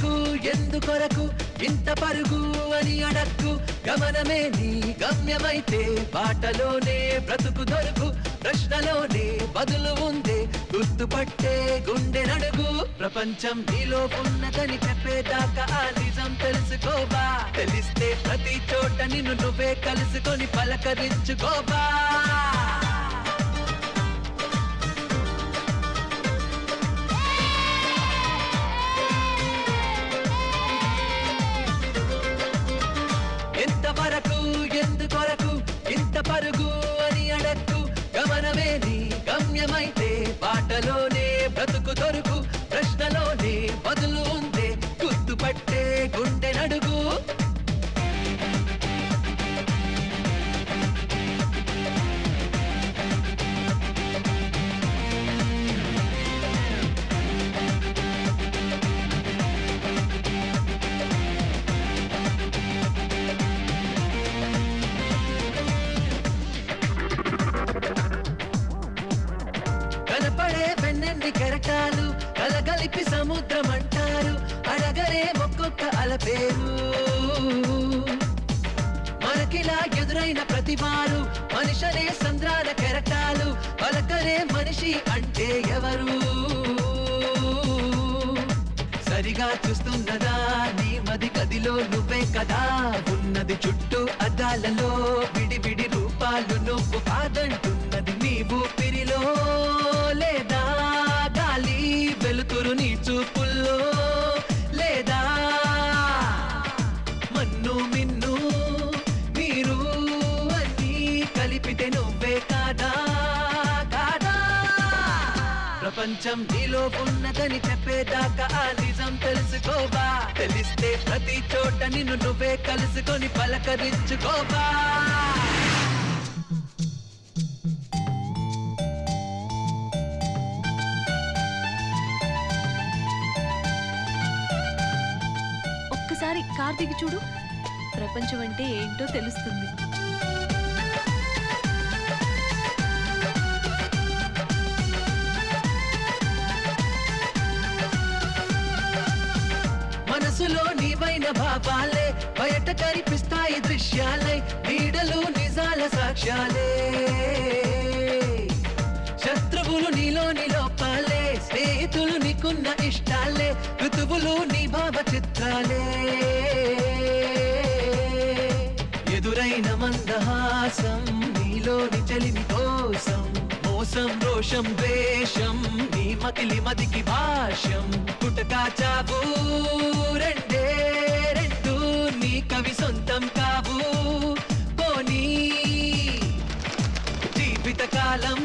వరకు ఎందుకొరకు ఇంత పరుగు అని అడక్కు గమనమే నీ గమ్యమైతే బాటలోనే బ్రతుకు దొరుకు ప్రశ్నలోనే బదులు ఉందే గుర్తుపట్టే గుండె నడుగు ప్రపంచం నీలో ఉన్నదని చెప్పేదాకా ఆ నిజం తెలుసుకోవా తెలిస్తే ప్రతి చోట నిన్ను నువ్వే కలుసుకొని పలకరించుకోవా ఎంతవరకు ఎందుకొరకు ఇంత పరుగు అని అడక్కు గమనమే నీ గమ్యమైతే బాటలోనే బ్రతుకు దొరుకు ప్రశ్నలోనే బదులు ఉందే గుర్తుపట్టే గుండె నడుగు కనపడే వెన్నెన్ని కెరటాలు కలగలిపి సముద్రం అంటారు అడగరే ఒక్కొక్క అలపేరు మనకిలా ఎదురైన ప్రతివారు మనిషనే సంద్రాల కెరటాలు పలకరే మనిషి అంటే ఎవరు సరిగా చూస్తున్నదా నీ మది గదిలో నువ్వే కదా ఉన్నది చుట్టూ అద్దాలలో విడివిడి రూపాలు నువ్వు కాదంటున్నది నీవు పిరిలో లేదా గాలి వెలుతురు నీ చూపుల్లో లేదా మన్ను మిన్ను మీరు అన్నీ కలిపితే నువ్వే కాదా కాదా ప్రపంచం నీలో ఉన్నదని చెప్పేదాకా ఆ నిజం తెలుసుకోవా తెలిస్తే ప్రతి చోట నిన్ను నువ్వే కలుసుకొని పలకరించుకోవా ఒక్కసారి కార్ దిగి చూడు ప్రపంచం అంటే ఏంటో తెలుస్తుంది మనసులో నీవైన భావాలే బయట కనిపిస్తాయి దృశ్యాలే నీడలు నిజాల సాక్ష్యాలే శత్రువులు నీలోని లోపాలే స్నేహితులు నీకున్న ఇష్టాలే ఋతువులు నీ భావ చిత్రాలే ఎదురైన మందహాసం నీలోని చలిమి కోసం మోసం రోషం ద్వేషం నీ మకిలి మదికి భాష్యం పుటకా చావు రెండే రెండు నీ కవి సొంతం కావు పోనీ జీవిత కాలం